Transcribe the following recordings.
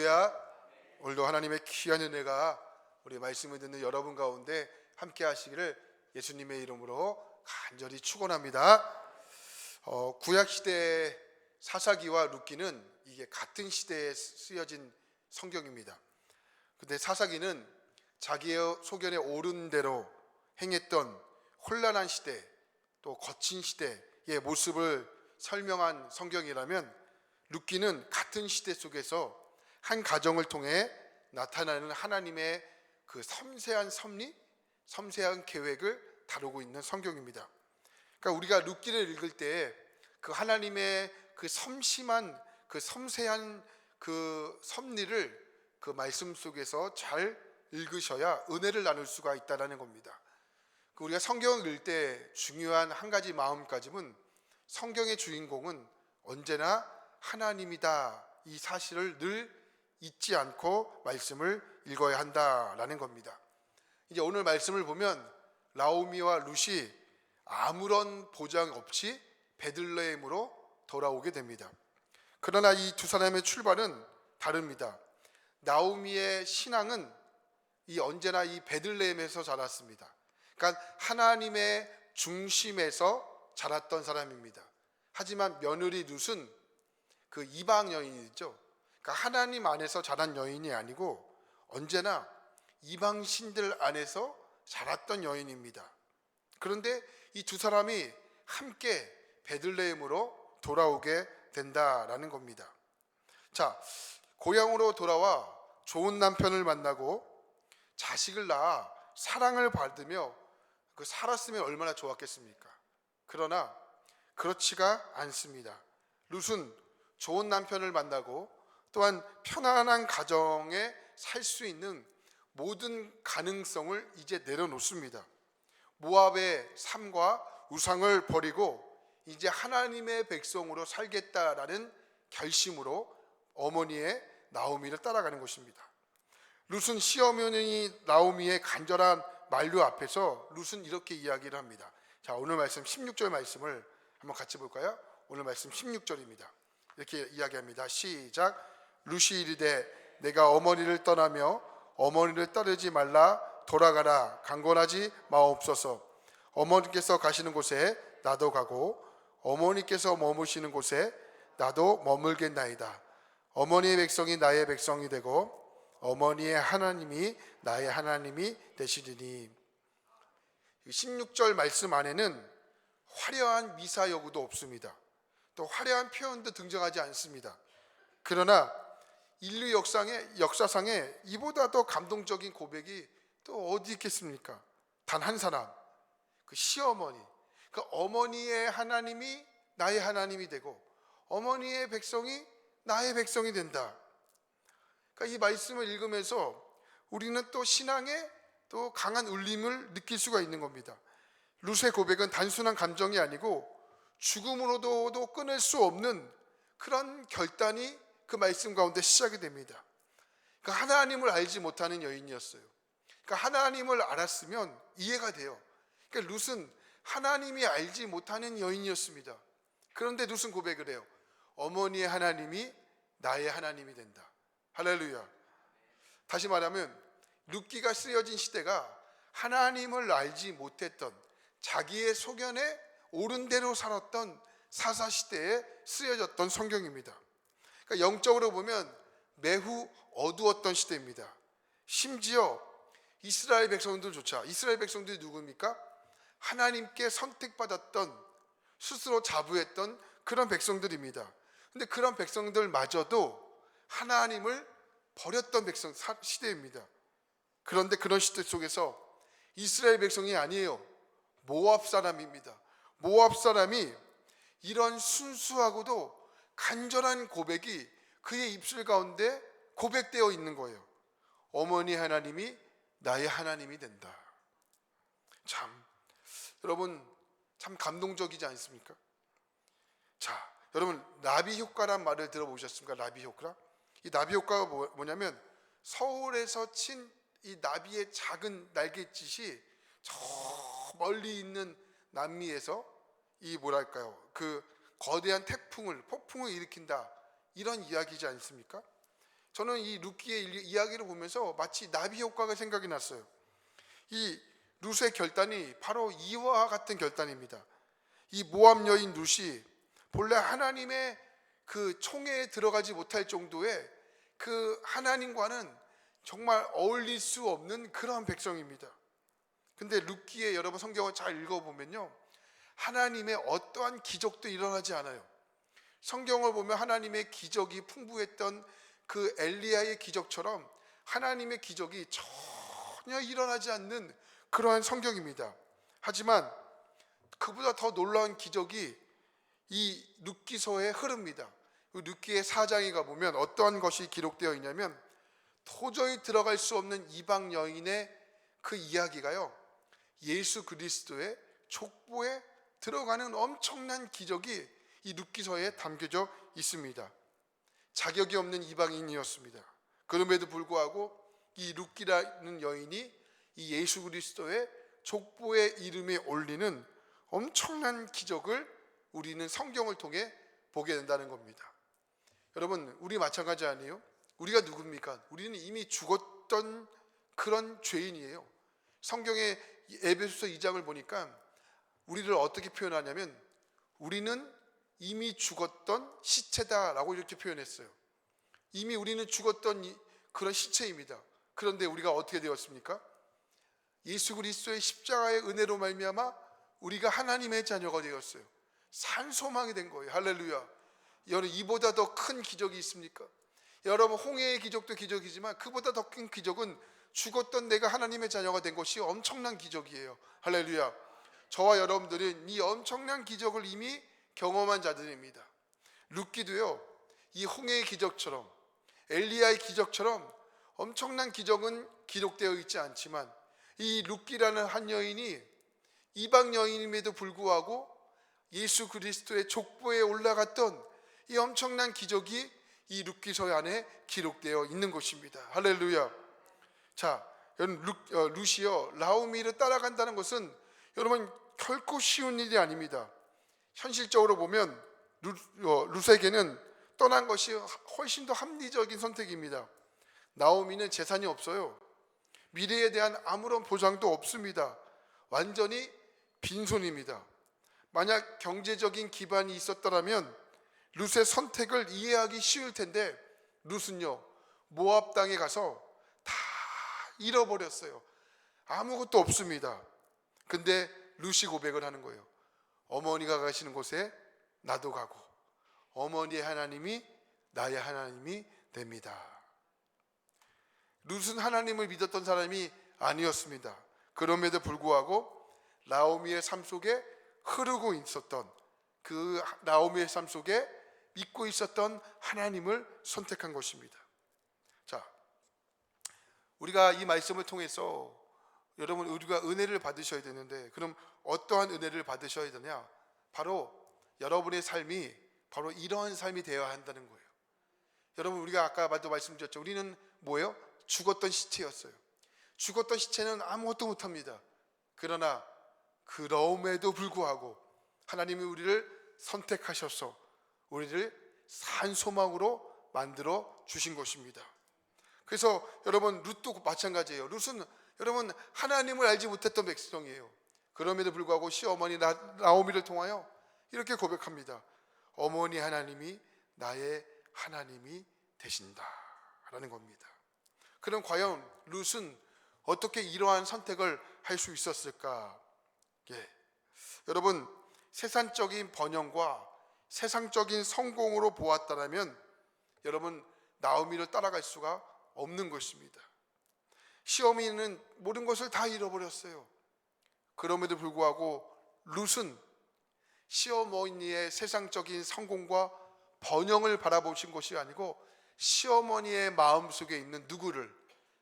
할렐루야. 오늘도 하나님의 귀한 은혜가 우리 말씀을 듣는 여러분 가운데 함께 하시기를 예수님의 이름으로 간절히 축원합니다. 구약시대의 사사기와 룻기는 이게 같은 시대에 쓰여진 성경입니다. 근데 사사기는 자기의 소견에 오른 대로 행했던 혼란한 시대, 또 거친 시대의 모습을 설명한 성경이라면 룻기는 같은 시대 속에서 한 가정을 통해 나타나는 하나님의 그 섬세한 섭리, 섬세한 계획을 다루고 있는 성경입니다. 그러니까 우리가 룻기를 읽을 때 그 하나님의 그 섬심한 그 섬세한 그 섭리를 그 말씀 속에서 잘 읽으셔야 은혜를 나눌 수가 있다는 겁니다. 우리가 성경을 읽을 때 중요한 한 가지 마음가짐은 성경의 주인공은 언제나 하나님이다, 이 사실을 늘 잊지 않고 말씀을 읽어야 한다라는 겁니다. 이제 오늘 말씀을 보면 나오미와 룻이 아무런 보장 없이 베들레헴으로 돌아오게 됩니다. 그러나 이 두 사람의 출발은 다릅니다. 나오미의 신앙은 언제나 이 베들레헴에서 자랐습니다. 그러니까 하나님의 중심에서 자랐던 사람입니다. 하지만 며느리 룻은 그 이방 여인이죠. 그러니까 하나님 안에서 자란 여인이 아니고 언제나 이방 신들 안에서 자랐던 여인입니다. 그런데 이 두 사람이 함께 베들레헴으로 돌아오게 된다라는 겁니다. 자, 고향으로 돌아와 좋은 남편을 만나고 자식을 낳아 사랑을 받으며 살았으면 얼마나 좋았겠습니까? 그러나 그렇지가 않습니다. 룻은 좋은 남편을 만나고 또한 편안한 가정에 살 수 있는 모든 가능성을 이제 내려놓습니다. 모압의 삶과 우상을 버리고 이제 하나님의 백성으로 살겠다라는 결심으로 어머니의 나오미를 따라가는 것입니다. 룻은 시어머니 나오미의 간절한 만류 앞에서 룻은 이렇게 이야기를 합니다. 자, 오늘 말씀 16절 말씀을 한번 같이 볼까요? 오늘 말씀 16절입니다. 이렇게 이야기합니다. 시작. 룻이 이르되 내가 어머니를 떠나며 어머니를 따르지 말라 돌아가라 강권하지 마옵소서. 어머니께서 가시는 곳에 나도 가고 어머니께서 머무시는 곳에 나도 머물겠나이다. 어머니의 백성이 나의 백성이 되고 어머니의 하나님이 나의 하나님이 되시리니. 16절 말씀 안에는 화려한 미사 여구도 없습니다. 또 화려한 표현도 등장하지 않습니다. 그러나 인류 역사상에 이보다 더 감동적인 고백이 또 어디 있겠습니까? 단 한 사람, 그 시어머니, 그 어머니의 하나님이 나의 하나님이 되고 어머니의 백성이 나의 백성이 된다. 그러니까 이 말씀을 읽으면서 우리는 또 신앙의 또 강한 울림을 느낄 수가 있는 겁니다. 룻의 고백은 단순한 감정이 아니고 죽음으로도 끊을 수 없는 그런 결단이 그 말씀 가운데 시작이 됩니다. 그러니까 하나님을 알지 못하는 여인이었어요. 그러니까 하나님을 알았으면 이해가 돼요. 그러니까 룻은 하나님이 알지 못하는 여인이었습니다. 그런데 룻은 고백을 해요. 어머니의 하나님이 나의 하나님이 된다. 할렐루야. 다시 말하면 룻기가 쓰여진 시대가 하나님을 알지 못했던 자기의 소견에 옳은 대로 살았던 사사시대에 쓰여졌던 성경입니다. 그러니까 영적으로 보면 매우 어두웠던 시대입니다. 심지어 이스라엘 백성들조차, 이스라엘 백성들이 누구입니까? 하나님께 선택받았던, 스스로 자부했던 그런 백성들입니다. 근데 그런 백성들마저도 하나님을 버렸던 시대입니다. 그런데 그런 시대 속에서 이스라엘 백성이 아니에요. 모압 사람입니다. 모압 사람이 이런 순수하고도 간절한 고백이 그의 입술 가운데 고백되어 있는 거예요. 어머니 하나님이 나의 하나님이 된다. 참, 여러분 참 감동적이지 않습니까? 자, 여러분 나비 효과란 말을 들어보셨습니까? 나비 효과? 이 나비 효과가 뭐냐면 서울에서 친 이 나비의 작은 날갯짓이 저 멀리 있는 남미에서 이 뭐랄까요? 그 거대한 폭풍을 일으킨다. 이런 이야기지 않습니까? 저는 이 룻기의 이야기를 보면서 마치 나비 효과가 생각이 났어요. 이 룻의 결단이 바로 이와 같은 결단입니다. 이 모압 여인 룻이 본래 하나님의 그 총회에 들어가지 못할 정도의 그 하나님과는 정말 어울릴 수 없는 그러한 백성입니다. 근데 룻기에 여러분 성경을 잘 읽어보면요, 하나님의 어떠한 기적도 일어나지 않아요. 성경을 보면 하나님의 기적이 풍부했던 그 엘리야의 기적처럼 하나님의 기적이 전혀 일어나지 않는 그러한 성경입니다. 하지만 그보다 더 놀라운 기적이 이 룻기서에 흐릅니다. 룻기의 4장에 가보면 어떠한 것이 기록되어 있냐면, 도저히 들어갈 수 없는 이방 여인의 그 이야기가요, 예수 그리스도의 족보에 들어가는 엄청난 기적이 이 룻기서에 담겨져 있습니다. 자격이 없는 이방인이었습니다. 그럼에도 불구하고 이 룻기라는 여인이 이 예수 그리스도의 족보의 이름에 올리는 엄청난 기적을 우리는 성경을 통해 보게 된다는 겁니다. 여러분, 우리 마찬가지 아니에요? 우리가 누굽니까? 우리는 이미 죽었던 그런 죄인이에요. 성경의 에베소서 2장을 보니까 우리를 어떻게 표현하냐면, 우리는 이미 죽었던 시체다라고 이렇게 표현했어요. 이미 우리는 죽었던 그런 시체입니다. 그런데 우리가 어떻게 되었습니까? 예수 그리스도의 십자가의 은혜로 말미암아 우리가 하나님의 자녀가 되었어요. 산 소망이 된 거예요. 할렐루야. 여러분, 이보다 더 큰 기적이 있습니까? 여러분, 홍해의 기적도 기적이지만 그보다 더 큰 기적은 죽었던 내가 하나님의 자녀가 된 것이 엄청난 기적이에요. 할렐루야. 저와 여러분들은 이 엄청난 기적을 이미 경험한 자들입니다. 룻기도요, 이 홍해의 기적처럼, 엘리야의 기적처럼 엄청난 기적은 기록되어 있지 않지만, 이 룻기라는 한 여인이 이방 여인임에도 불구하고 예수 그리스도의 족보에 올라갔던 이 엄청난 기적이 이 룻기서 안에 기록되어 있는 것입니다. 할렐루야. 자, 여러분, 룻이요, 나오미를 따라간다는 것은 여러분 결코 쉬운 일이 아닙니다. 현실적으로 보면 룻에게는 떠난 것이 훨씬 더 합리적인 선택입니다. 나오미는 재산이 없어요. 미래에 대한 아무런 보장도 없습니다. 완전히 빈손입니다. 만약 경제적인 기반이 있었더라면 룻의 선택을 이해하기 쉬울 텐데, 룻은요, 모압 땅에 가서 다 잃어버렸어요. 아무것도 없습니다. 근데 룻이 고백을 하는 거예요. 어머니가 가시는 곳에 나도 가고 어머니의 하나님이 나의 하나님이 됩니다. 룻은 하나님을 믿었던 사람이 아니었습니다. 그럼에도 불구하고 나오미의 삶 속에 흐르고 있었던, 그 나오미의 삶 속에 믿고 있었던 하나님을 선택한 것입니다. 자, 우리가 이 말씀을 통해서 여러분, 우리가 은혜를 받으셔야 되는데, 그럼 어떠한 은혜를 받으셔야 되냐? 바로 여러분의 삶이 바로 이러한 삶이 되어야 한다는 거예요. 여러분, 우리가 아까도 말씀드렸죠. 우리는 뭐예요? 죽었던 시체였어요. 죽었던 시체는 아무것도 못합니다. 그러나 그럼에도 불구하고 하나님이 우리를 선택하셔서 우리를 산 소망으로 만들어 주신 것입니다. 그래서 여러분, 룻도 마찬가지예요. 룻은 여러분 하나님을 알지 못했던 백성이에요. 그럼에도 불구하고 시어머니 나오미를 통하여 이렇게 고백합니다. 어머니 하나님이 나의 하나님이 되신다라는 겁니다. 그럼 과연 룻은 어떻게 이러한 선택을 할 수 있었을까? 여러분, 세상적인 번영과 세상적인 성공으로 보았다면 여러분, 나오미를 따라갈 수가 없는 것입니다. 시어머니는 모든 것을 다 잃어버렸어요. 그럼에도 불구하고 룻은 시어머니의 세상적인 성공과 번영을 바라보신 것이 아니고 시어머니의 마음속에 있는 누구를?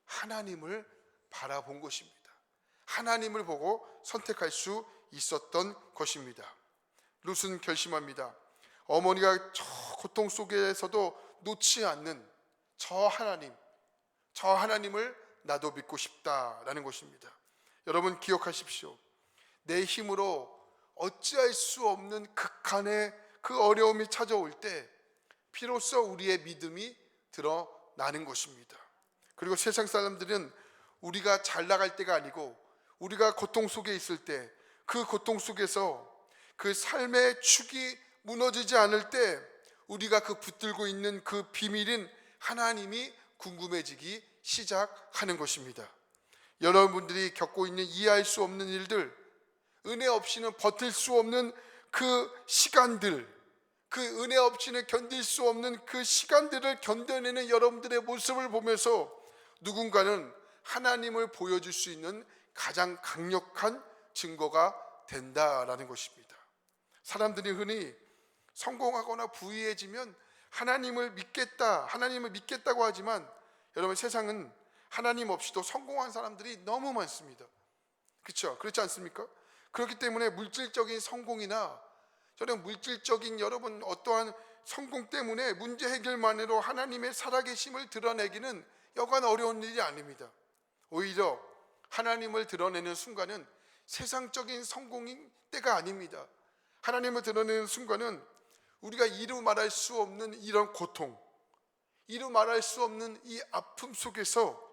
하나님을 바라본 것입니다. 하나님을 보고 선택할 수 있었던 것입니다. 룻은 결심합니다. 어머니가 저 고통 속에서도 놓지 않는 저 하나님을 나도 믿고 싶다라는 것입니다. 여러분, 기억하십시오. 내 힘으로 어찌할 수 없는 극한의 그 어려움이 찾아올 때 비로소 우리의 믿음이 들어 나는 것입니다. 그리고 세상 사람들은 우리가 잘 나갈 때가 아니고 우리가 고통 속에 있을 때, 그 고통 속에서 그 삶의 축이 무너지지 않을 때 우리가 그 붙들고 있는 그 비밀인 하나님이 궁금해지기 시작하는 것입니다. 여러분들이 겪고 있는 이해할 수 없는 일들, 은혜 없이는 버틸 수 없는 그 시간들, 그 은혜 없이는 견딜 수 없는 그 시간들을 견뎌내는 여러분들의 모습을 보면서 누군가는 하나님을 보여줄 수 있는 가장 강력한 증거가 된다라는 것입니다. 사람들이 흔히 성공하거나 부유해지면 하나님을 믿겠다고 하지만 여러분, 세상은 하나님 없이도 성공한 사람들이 너무 많습니다. 그렇죠? 그렇지 않습니까? 그렇기 때문에 물질적인 성공이나 저는 물질적인 여러분 어떠한 성공 때문에 문제 해결만으로 하나님의 살아계심을 드러내기는 여간 어려운 일이 아닙니다. 오히려 하나님을 드러내는 순간은 세상적인 성공인 때가 아닙니다. 하나님을 드러내는 순간은 우리가 이루 말할 수 없는 이런 고통, 이루 말할 수 없는 이 아픔 속에서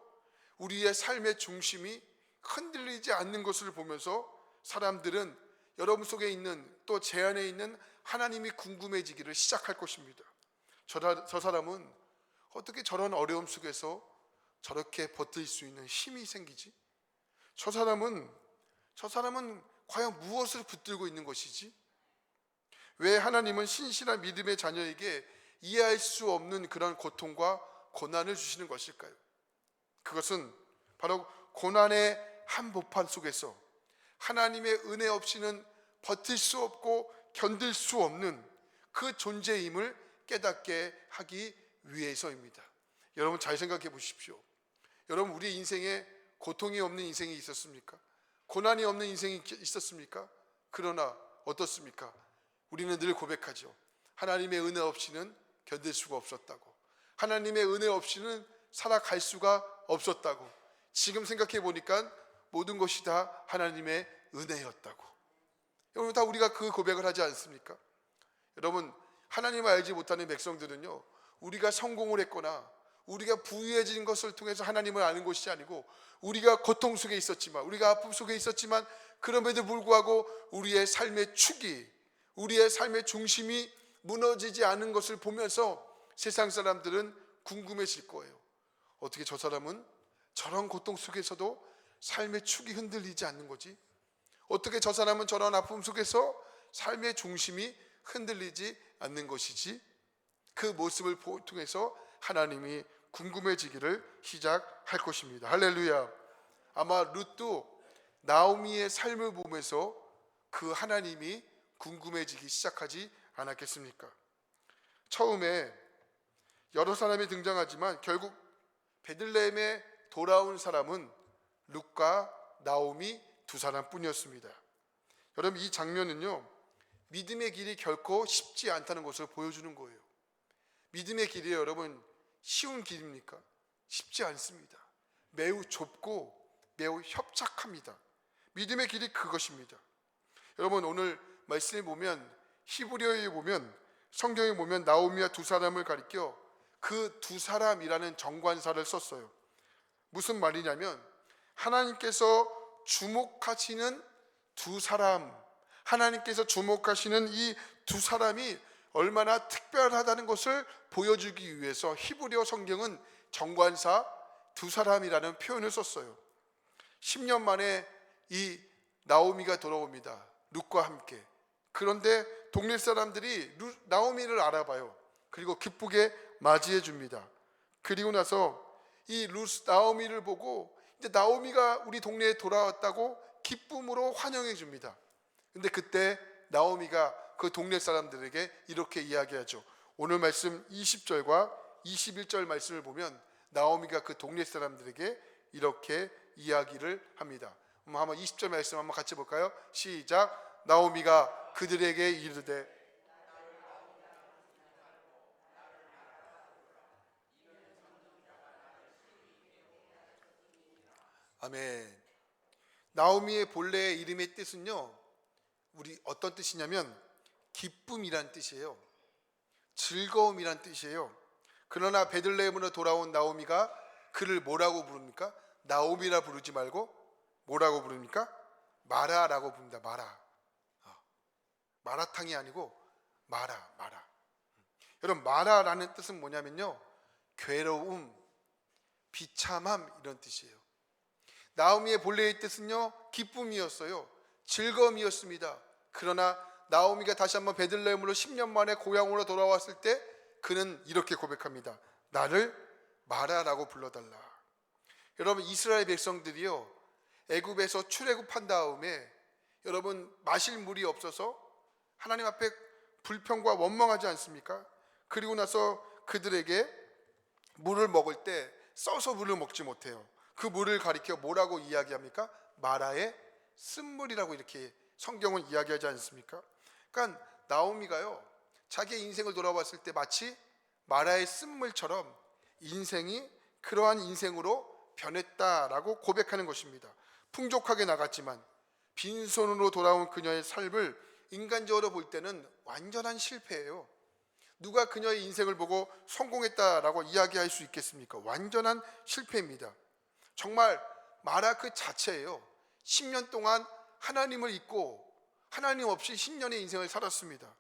우리의 삶의 중심이 흔들리지 않는 것을 보면서 사람들은 여러분 속에 있는, 또 제 안에 있는 하나님이 궁금해지기를 시작할 것입니다. 저 사람은 어떻게 저런 어려움 속에서 저렇게 버틸 수 있는 힘이 생기지? 저 사람은 과연 무엇을 붙들고 있는 것이지? 왜 하나님은 신실한 믿음의 자녀에게 이해할 수 없는 그런 고통과 고난을 주시는 것일까요? 그것은 바로 고난의 한복판 속에서 하나님의 은혜 없이는 버틸 수 없고 견딜 수 없는 그 존재임을 깨닫게 하기 위해서입니다. 여러분, 잘 생각해 보십시오. 여러분, 우리 인생에 고통이 없는 인생이 있었습니까? 고난이 없는 인생이 있었습니까? 그러나 어떻습니까? 우리는 늘 고백하죠. 하나님의 은혜 없이는 견딜 수가 없었다고. 하나님의 은혜 없이는 살아갈 수가 없었다고. 지금 생각해 보니까 모든 것이 다 하나님의 은혜였다고. 여러분, 다 우리가 그 고백을 하지 않습니까? 여러분, 하나님을 알지 못하는 백성들은요, 우리가 성공을 했거나 우리가 부유해진 것을 통해서 하나님을 아는 것이 아니고, 우리가 고통 속에 있었지만, 우리가 아픔 속에 있었지만, 그럼에도 불구하고 우리의 삶의 축이, 우리의 삶의 중심이 무너지지 않은 것을 보면서 세상 사람들은 궁금해질 거예요. 어떻게 저 사람은 저런 고통 속에서도 삶의 축이 흔들리지 않는 거지? 어떻게 저 사람은 저런 아픔 속에서 삶의 중심이 흔들리지 않는 것이지? 그 모습을 통해서 하나님이 궁금해지기를 시작할 것입니다. 할렐루야. 아마 룻도 나오미의 삶을 보면서 그 하나님이 궁금해지기 시작하지 않았겠습니까? 처음에 여러 사람이 등장하지만 결국 베들레헴에 돌아온 사람은 룻과 나오미 두 사람뿐이었습니다. 여러분, 이 장면은요, 믿음의 길이 결코 쉽지 않다는 것을 보여주는 거예요. 믿음의 길이 여러분 쉬운 길입니까? 쉽지 않습니다. 매우 좁고 매우 협착합니다. 믿음의 길이 그것입니다. 여러분, 오늘 말씀에 보면, 히브리어에 보면, 성경에 보면 나오미와 두 사람을 가리켜 그 두 사람이라는 정관사를 썼어요. 무슨 말이냐면, 하나님께서 주목하시는 두 사람, 하나님께서 주목하시는 이 두 사람이 얼마나 특별하다는 것을 보여주기 위해서 히브리어 성경은 정관사 두 사람이라는 표현을 썼어요. 10년 만에 이 나오미가 돌아옵니다. 룻과 함께. 그런데 동네 사람들이 나오미를 알아봐요. 그리고 기쁘게 맞이해 줍니다. 그리고 나서 이 나오미를 보고 이제 나오미가 우리 동네에 돌아왔다고 기쁨으로 환영해 줍니다. 근데 그때 나오미가 그 동네 사람들에게 이렇게 이야기하죠. 오늘 말씀 20절과 21절 말씀을 보면 나오미가 그 동네 사람들에게 이렇게 이야기를 합니다. 한번 20절 말씀 한번 같이 볼까요? 시작. 나오미가 그들에게 이르되, 아멘. 나오미의 본래의 이름의 뜻은요, 우리 어떤 뜻이냐면 기쁨이란 뜻이에요. 즐거움이란 뜻이에요. 그러나 베들레헴으로 돌아온 나오미가 그를 뭐라고 부릅니까? 나오미라 부르지 말고 뭐라고 부릅니까? 마라라고 부릅니다. 마라. 마라탕이 아니고 마라. 여러분, 마라라는 뜻은 뭐냐면요, 괴로움, 비참함, 이런 뜻이에요. 나오미의 본래의 뜻은요, 기쁨이었어요. 즐거움이었습니다. 그러나 나오미가 다시 한번 베들레헴으로 10년 만에 고향으로 돌아왔을 때 그는 이렇게 고백합니다. 나를 마라라고 불러달라. 여러분, 이스라엘 백성들이요, 애굽에서 출애굽한 다음에 여러분 마실 물이 없어서 하나님 앞에 불평과 원망하지 않습니까? 그리고 나서 그들에게 물을 먹을 때 써서 물을 먹지 못해요. 그 물을 가리켜 뭐라고 이야기합니까? 마라의 쓴물이라고 이렇게 성경은 이야기하지 않습니까? 그러니까 나오미가요, 자기의 인생을 돌아봤을 때 마치 마라의 쓴물처럼 인생이 그러한 인생으로 변했다라고 고백하는 것입니다. 풍족하게 나갔지만 빈손으로 돌아온 그녀의 삶을 인간적으로 볼 때는 완전한 실패예요. 누가 그녀의 인생을 보고 성공했다라고 이야기할 수 있겠습니까? 완전한 실패입니다. 정말 마라 그 자체예요. 10년 동안 하나님을 잊고 하나님 없이 10년의 인생을 살았습니다.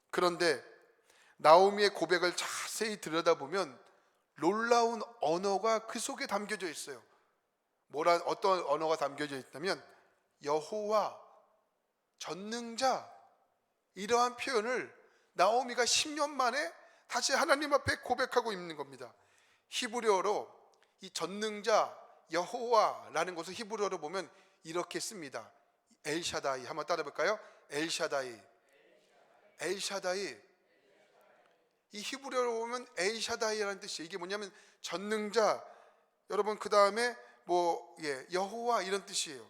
그런데 나오미의 고백을 자세히 들여다보면 놀라운 언어가 그 속에 담겨져 있어요. 어떤 언어가 담겨져 있다면 여호와, 전능자, 이러한 표현을 나오미가 10년 만에 다시 하나님 앞에 고백하고 있는 겁니다. 히브리어로 이 전능자 여호와라는 것을 히브리어로 보면 이렇게 씁니다. 엘샤다이. 한번 따라 볼까요? 엘샤다이. 이 히브리어로 보면 엘샤다이라는 뜻이에요. 이게 뭐냐면 전능자, 여러분 그 다음에 여호와, 이런 뜻이에요.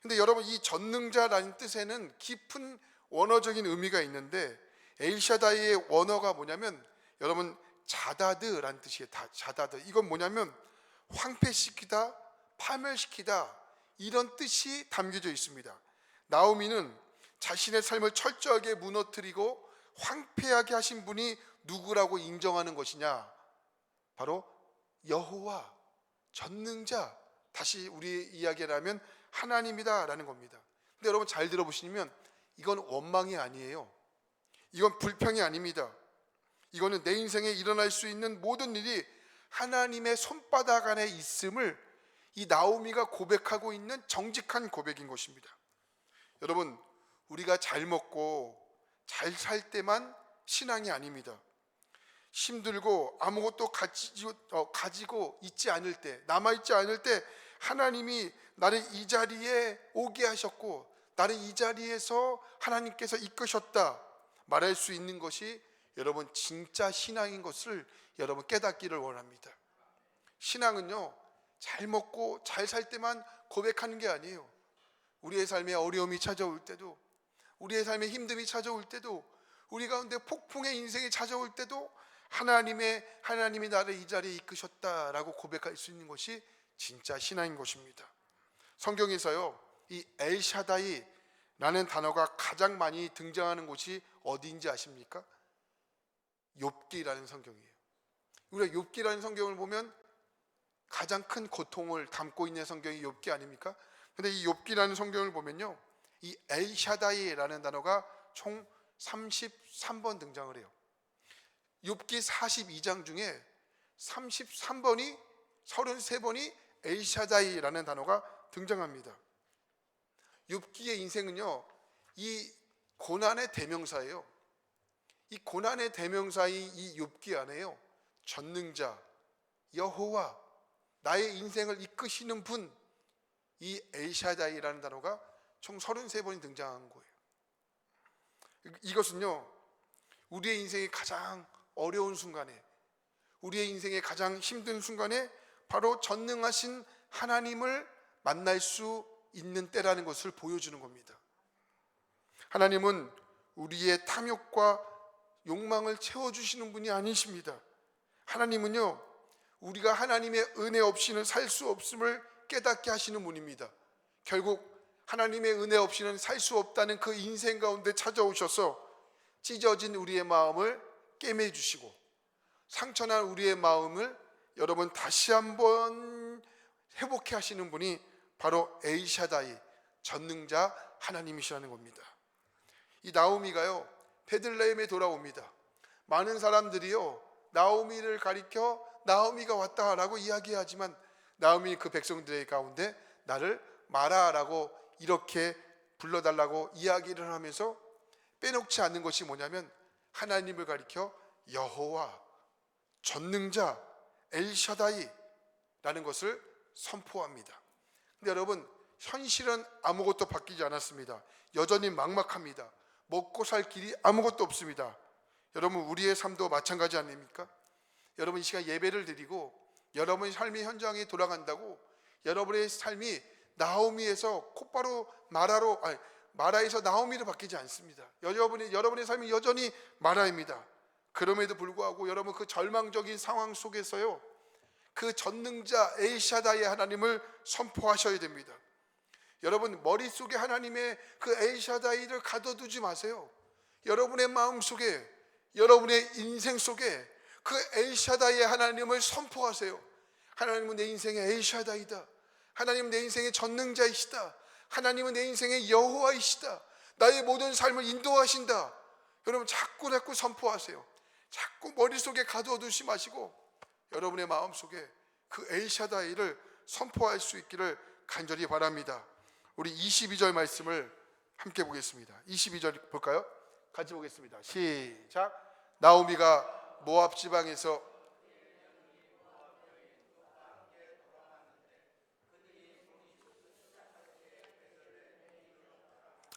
근데 여러분, 이 전능자라는 뜻에는 깊은 원어적인 의미가 있는데 엘샤다이의 원어가 뭐냐면 여러분 자다드라는 뜻이에요. 자다드. 이건 뭐냐면 황폐시키다, 파멸시키다, 이런 뜻이 담겨져 있습니다. 나오미는 자신의 삶을 철저하게 무너뜨리고 황폐하게 하신 분이 누구라고 인정하는 것이냐? 바로 여호와, 전능자, 다시 우리 이야기라면 하나님이다라는 겁니다. 근데 여러분 잘 들어보시면 이건 원망이 아니에요. 이건 불평이 아닙니다. 이거는 내 인생에 일어날 수 있는 모든 일이 하나님의 손바닥 안에 있음을 이 나오미가 고백하고 있는 정직한 고백인 것입니다. 여러분, 우리가 잘 먹고 잘 살 때만 신앙이 아닙니다. 힘들고 아무것도 가지고 있지 않을 때, 남아있지 않을 때 하나님이 나를 이 자리에 오게 하셨고 나를 이 자리에서 하나님께서 이끄셨다 말할 수 있는 것이 여러분 진짜 신앙인 것을 여러분 깨닫기를 원합니다. 신앙은요, 잘 먹고 잘 살 때만 고백하는 게 아니에요. 우리의 삶에 어려움이 찾아올 때도, 우리의 삶에 힘듦이 찾아올 때도, 우리 가운데 폭풍의 인생이 찾아올 때도 하나님이 나를 이 자리에 이끄셨다라고 고백할 수 있는 것이 진짜 신앙인 것입니다. 성경에서요, 이 엘샤다이라는 단어가 가장 많이 등장하는 곳이 어디인지 아십니까? 욥기라는 성경이에요. 우리가 욥기라는 성경을 보면 가장 큰 고통을 담고 있는 성경이 욥기 아닙니까? 근데 이 욥기라는 성경을 보면요, 이 엘샤다이라는 단어가 총 33번 등장을 해요. 욥기 42장 중에 33번이 엘샤다이라는 단어가 등장합니다. 욥기의 인생은요, 이 고난의 대명사예요. 이 고난의 대명사의 이 욥기 안에요, 전능자 여호와, 나의 인생을 이끄시는 분, 이 엘샤다이라는 단어가 총 33번이 등장한 거예요. 이것은요, 우리의 인생의 가장 어려운 순간에, 우리의 인생의 가장 힘든 순간에 바로 전능하신 하나님을 만날 수 있는 때라는 것을 보여주는 겁니다. 하나님은 우리의 탐욕과 욕망을 채워주시는 분이 아니십니다. 하나님은요, 우리가 하나님의 은혜 없이는 살 수 없음을 깨닫게 하시는 분입니다. 결국 하나님의 은혜 없이는 살 수 없다는 그 인생 가운데 찾아오셔서 찢어진 우리의 마음을 꿰매주시고 상처난 우리의 마음을 여러분 다시 한번 회복해 하시는 분이 바로 엘샤다이, 전능자 하나님이시라는 겁니다. 이 나오미가요, 베들레헴에 돌아옵니다. 많은 사람들이요, 나오미를 가리켜 나오미가 왔다라고 이야기하지만 나오미 그 백성들의 가운데 나를 마라라고 이렇게 불러달라고 이야기를 하면서 빼놓지 않는 것이 뭐냐면 하나님을 가리켜 여호와, 전능자, 엘샤다이라는 것을 선포합니다. 근데 여러분, 현실은 아무것도 바뀌지 않았습니다. 여전히 막막합니다. 먹고 살 길이 아무것도 없습니다. 여러분, 우리의 삶도 마찬가지 아닙니까? 여러분, 이 시간 예배를 드리고 여러분의 삶의 현장에 돌아간다고 여러분의 삶이 나오미에서 곧바로 마라에서 나오미로 바뀌지 않습니다. 여러분의 삶이 여전히 마라입니다. 그럼에도 불구하고 여러분 그 절망적인 상황 속에서요, 그 전능자 엘샤다의 하나님을 선포하셔야 됩니다. 여러분, 머릿속에 하나님의 그 엘샤다이를 가둬두지 마세요. 여러분의 마음속에, 여러분의 인생 속에 그 엘샤다이의 하나님을 선포하세요. 하나님은 내 인생의 엘샤다이다. 하나님은 내 인생의 전능자이시다. 하나님은 내 인생의 여호와이시다. 나의 모든 삶을 인도하신다. 여러분, 자꾸 선포하세요. 자꾸 머릿속에 가둬두지 마시고 여러분의 마음속에 그 엘샤다이를 선포할 수 있기를 간절히 바랍니다. 우리 22절 말씀을 함께 보겠습니다. 22절 볼까요? 같이 보겠습니다. 시작. 나오미가 모압 지방에서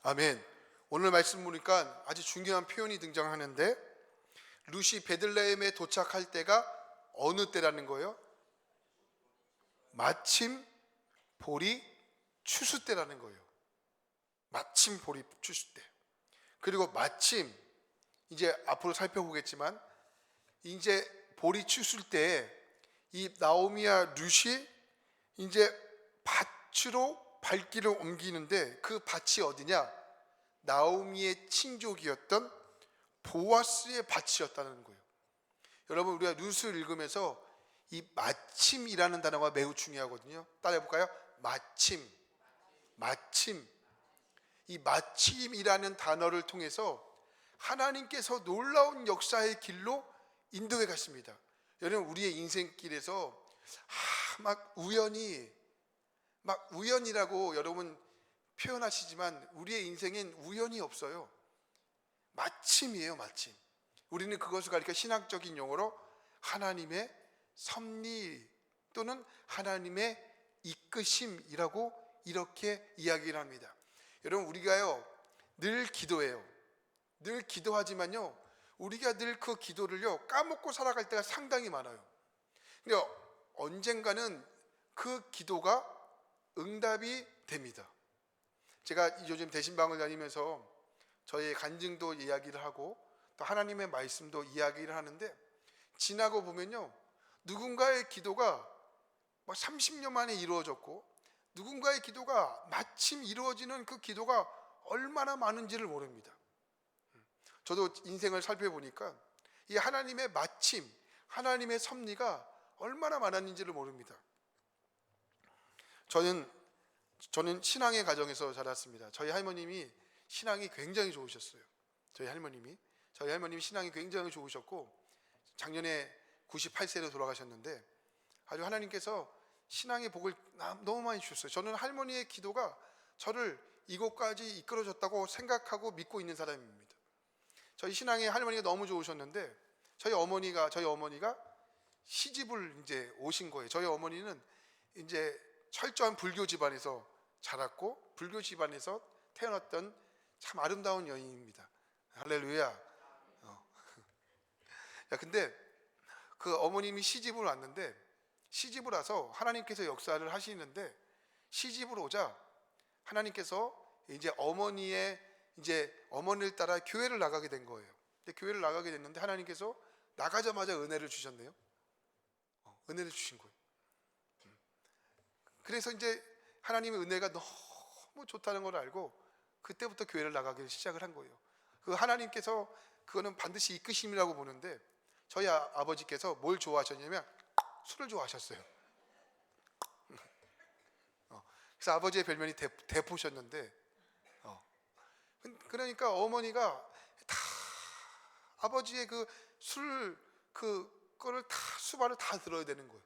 아멘. 오늘 말씀 보니까 아주 중요한 표현이 등장하는데, 룻이 베들레헴에 도착할 때가 어느 때라는 거예요? 마침 보리 추수 때라는 거예요. 마침 보리 추수 때. 그리고 마침 이제 앞으로 살펴보겠지만 이제 보리 추수 때 이 나오미와 룻이 이제 밭으로 발길을 옮기는데 그 밭이 어디냐? 나오미의 친족이었던 보아스의 밭이었다는 거예요. 여러분, 우리가 룻을 읽으면서 이 마침이라는 단어가 매우 중요하거든요. 따라해볼까요? 마침. 이 마침이라는 단어를 통해서 하나님께서 놀라운 역사의 길로 인도해 가십니다. 여러분, 우리의 인생길에서 막 우연이라고 여러분 표현하시지만 우리의 인생엔 우연이 없어요. 마침이에요, 마침. 우리는 그것을 가리켜 신학적인 용어로 하나님의 섭리 또는 하나님의 이끄심이라고 이렇게 이야기를 합니다. 여러분, 우리가요 늘 기도해요. 늘 기도하지만요, 우리가 늘 그 기도를요 까먹고 살아갈 때가 상당히 많아요. 근데 언젠가는 그 기도가 응답이 됩니다. 제가 요즘 대신방을 다니면서 저의 간증도 이야기를 하고 또 하나님의 말씀도 이야기를 하는데, 지나고 보면요, 누군가의 기도가 막 30년 만에 이루어졌고 누군가의 기도가 마침 이루어지는 그 기도가 얼마나 많은지를 모릅니다. 저도 인생을 살펴보니까 이 하나님의 마침, 하나님의 섭리가 얼마나 많았는지를 모릅니다. 저는 신앙의 가정에서 자랐습니다. 저희 할머님이 신앙이 굉장히 좋으셨어요. 저희 할머님이 신앙이 굉장히 좋으셨고 작년에 98세로 돌아가셨는데 아주 하나님께서 신앙의 복을 너무 많이 주셨어요. 저는 할머니의 기도가 저를 이곳까지 이끌어줬다고 생각하고 믿고 있는 사람입니다. 저희 신앙의 할머니가 너무 좋으셨는데 저희 어머니가 시집을 이제 오신 거예요. 저희 어머니는 이제 철저한 불교 집안에서 자랐고 불교 집안에서 태어났던 참 아름다운 여인입니다. 할렐루야. 근데 그 어머님이 시집을 왔는데, 시집을 와서 하나님께서 역사를 하시는데, 시집을 오자 하나님께서 이제 어머니를 따라 교회를 나가게 된 거예요. 근데 교회를 나가게 됐는데 하나님께서 나가자마자 은혜를 주셨네요. 은혜를 주신 거예요. 그래서 이제 하나님의 은혜가 너무 좋다는 걸 알고 그때부터 교회를 나가기 시작을 한 거예요. 그 하나님께서 그거는 반드시 이끄심이라고 보는데, 저희 아버지께서 뭘 좋아하셨냐면 술을 좋아하셨어요. 그래서 아버지의 별명이 대포셨는데, 그러니까 어머니가 다 아버지의 그 술 그거를 다 수발을 다 들어야 되는 거예요.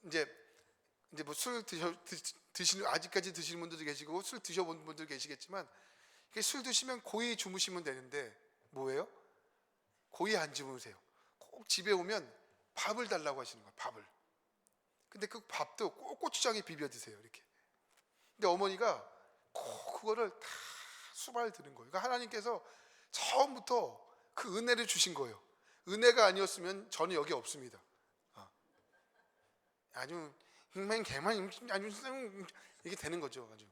이제 뭐 술 드시는 아직까지 드시는 분들도 계시고 술 드셔본 분들 계시겠지만, 술 드시면 고이 주무시면 되는데 뭐예요? 고이 안 주무세요. 꼭 집에 오면 밥을 달라고 하시는 거예요. 밥을. 근데 그 밥도 꼭 고추장에 비벼 드세요. 이렇게. 근데 어머니가 꼭 그거를 다 수발 드는 거예요. 그러니까 하나님께서 처음부터 그 은혜를 주신 거예요. 은혜가 아니었으면 저는 여기 없습니다. 아주 개만 아주 이게 되는 거죠. 아주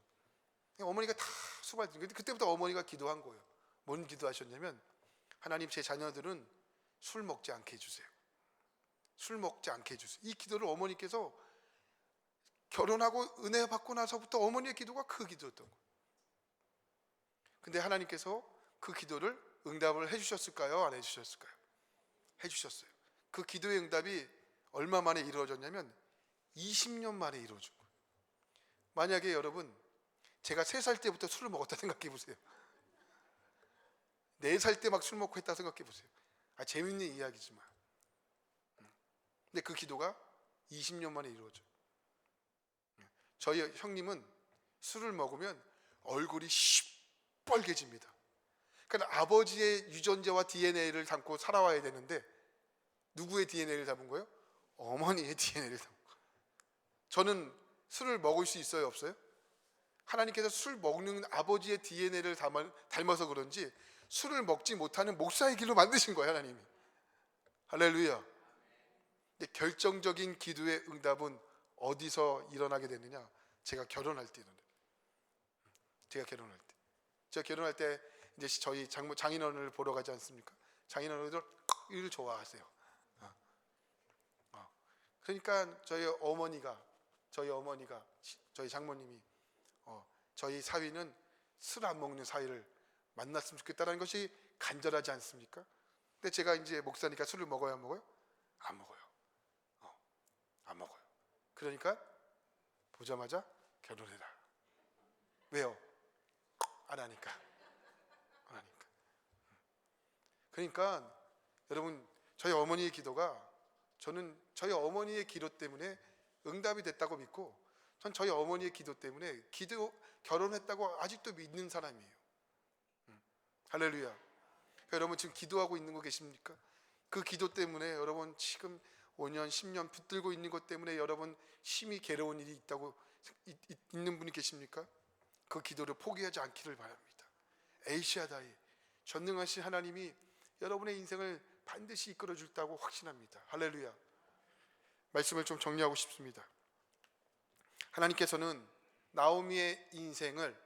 어머니가 다 수발 드는 거예요. 그때부터 어머니가 기도한 거예요. 뭔 기도하셨냐면, 하나님, 제 자녀들은 술 먹지 않게 해주세요. 술 먹지 않게 해주세요. 이 기도를 어머니께서 결혼하고 은혜 받고 나서부터 어머니의 기도가 그 기도였던 거예요. 근데 하나님께서 그 기도를 응답을 해주셨을까요? 안 해주셨을까요? 해주셨어요. 그 기도의 응답이 얼마 만에 이루어졌냐면 20년 만에 이루어진 거예요. 만약에 여러분, 제가 3살 때부터 술을 먹었다 생각해 보세요. 4살 때 막 술 먹고 했다 생각해 보세요. 재밌는 이야기지만. 근데 그 기도가 20년 만에 이루어져요. 저희 형님은 술을 먹으면 얼굴이 시뻘개집니다. 그러니까 아버지의 유전자와 DNA를 담고 살아와야 되는데 누구의 DNA를 담은 거예요? 어머니의 DNA를 담은 거예요. 저는 술을 먹을 수 있어요, 없어요? 하나님께서 술 먹는 아버지의 DNA를 닮아서 그런지 술을 먹지 못하는 목사의 길로 만드신 거예요, 하나님이. 할렐루야. 근데 결정적인 기도의 응답은 어디서 일어나게 되느냐? 제가 결혼할 때 일어나요. 제가 결혼할 때 이제 저희 장인어른을 보러 가지 않습니까? 장인어른들 일 좋아하세요. 그러니까 저희 장모님이 저희 사위는 술 안 먹는 사위를 만났으면 좋겠다는 것이 간절하지 않습니까? 근데 제가 이제 목사니까 술을 먹어요, 안 먹어요? 안 먹어요. 안 먹어요. 그러니까 보자마자 결혼해라. 왜요? 안 하니까. 그러니까 여러분, 저희 어머니의 기도가, 저는 저희 어머니의 기도 때문에 응답이 됐다고 믿고, 전 저희 어머니의 기도 때문에 결혼했다고 아직도 믿는 사람이에요. 할렐루야. 그러니까 여러분, 지금 기도하고 있는 거 계십니까? 그 기도 때문에 여러분 지금 5년 10년 붙들고 있는 것 때문에 여러분 심히 괴로운 일이 있는 분이 계십니까? 그 기도를 포기하지 않기를 바랍니다. 엘샤다이, 전능하신 하나님이 여러분의 인생을 반드시 이끌어 줄다고 확신합니다. 할렐루야. 말씀을 좀 정리하고 싶습니다. 하나님께서는 나오미의 인생을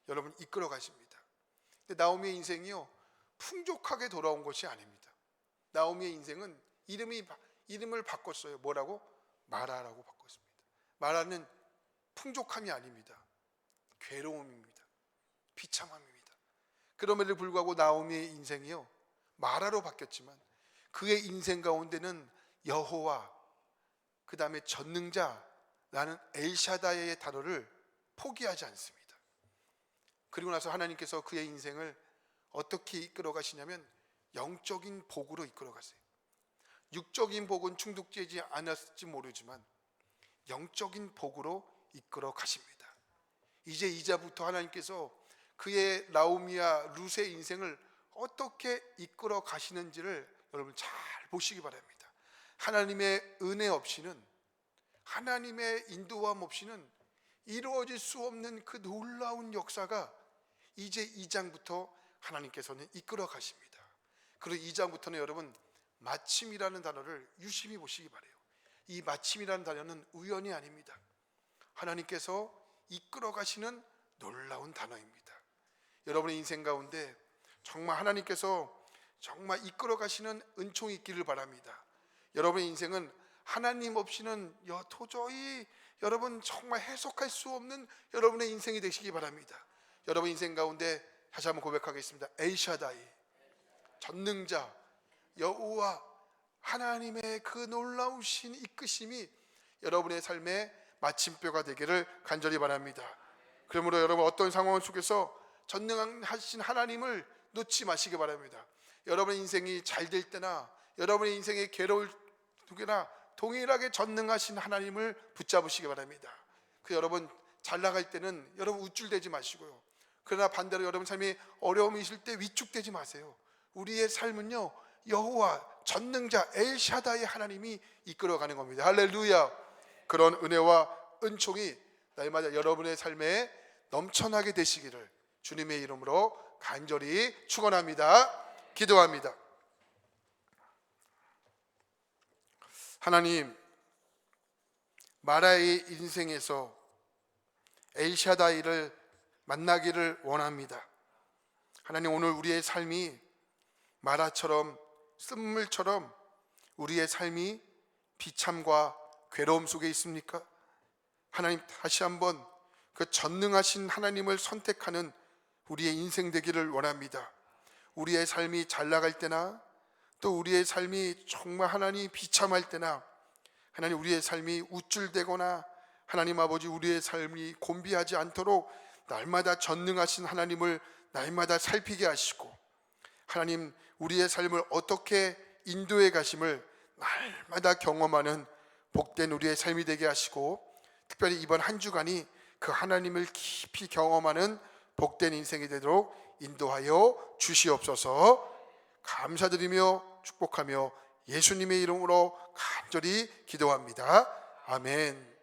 여러분 이끌어 가십니다. 근데 나오미의 인생이요, 풍족하게 돌아온 것이 아닙니다. 나오미의 인생은 이름을 바꿨어요. 뭐라고? 마라라고 바꿨습니다. 마라는 풍족함이 아닙니다. 괴로움입니다. 비참함입니다. 그럼에도 불구하고 나오미의 인생이요, 마라로 바뀌었지만 그의 인생 가운데는 여호와, 그 다음에 전능자라는 엘샤다이의 단어를 포기하지 않습니다. 그리고 나서 하나님께서 그의 인생을 어떻게 이끌어 가시냐면 영적인 복으로 이끌어 가세요. 육적인 복은 충족되지 않았을지 모르지만 영적인 복으로 이끌어 가십니다. 이제 이제부터 하나님께서 그의 나오미와 룻의 인생을 어떻게 이끌어 가시는지를 여러분 잘 보시기 바랍니다. 하나님의 은혜 없이는, 하나님의 인도함 없이는 이루어질 수 없는 그 놀라운 역사가 이제 2장부터 하나님께서는 이끌어 가십니다. 그리고 2장부터는 여러분 마침이라는 단어를 유심히 보시기 바라요. 이 마침이라는 단어는 우연이 아닙니다. 하나님께서 이끌어 가시는 놀라운 단어입니다. 여러분의 인생 가운데 정말 하나님께서 정말 이끌어 가시는 은총이 있기를 바랍니다. 여러분의 인생은 하나님 없이는 도저히 여러분 정말 해석할 수 없는 여러분의 인생이 되시기 바랍니다. 여러분 인생 가운데 다시 한번 고백하겠습니다. 엘샤다이, 전능자 여호와 하나님의 그 놀라우신 이끄심이 여러분의 삶의 마침표가 되기를 간절히 바랍니다. 그러므로 여러분 어떤 상황 속에서 전능하신 하나님을 놓지 마시기 바랍니다. 여러분의 인생이 잘 될 때나 여러분의 인생이 괴로울 때나 동일하게 전능하신 하나님을 붙잡으시기 바랍니다. 그 여러분 잘 나갈 때는 여러분 우쭐대지 마시고요. 그러나 반대로 여러분 삶이 어려움이 있을 때 위축되지 마세요. 우리의 삶은요 여호와 전능자 엘샤다의 하나님이 이끌어가는 겁니다. 할렐루야. 그런 은혜와 은총이 날마다 여러분의 삶에 넘쳐나게 되시기를 주님의 이름으로 간절히 축원합니다. 기도합니다. 하나님, 마라의 인생에서 엘샤다이를 만나기를 원합니다. 하나님, 오늘 우리의 삶이 마라처럼 쓴물처럼 우리의 삶이 비참과 괴로움 속에 있습니까? 하나님, 다시 한번 그 전능하신 하나님을 선택하는 우리의 인생 되기를 원합니다. 우리의 삶이 잘 나갈 때나 또 우리의 삶이 정말 하나님 비참할 때나 하나님 우리의 삶이 우쭐대거나 하나님 아버지 우리의 삶이 곤비하지 않도록 날마다 전능하신 하나님을 날마다 살피게 하시고 하나님 우리의 삶을 어떻게 인도해 가심을 날마다 경험하는 복된 우리의 삶이 되게 하시고 특별히 이번 한 주간이 그 하나님을 깊이 경험하는 복된 인생이 되도록 인도하여 주시옵소서. 감사드리며 축복하며 예수님의 이름으로 간절히 기도합니다. 아멘.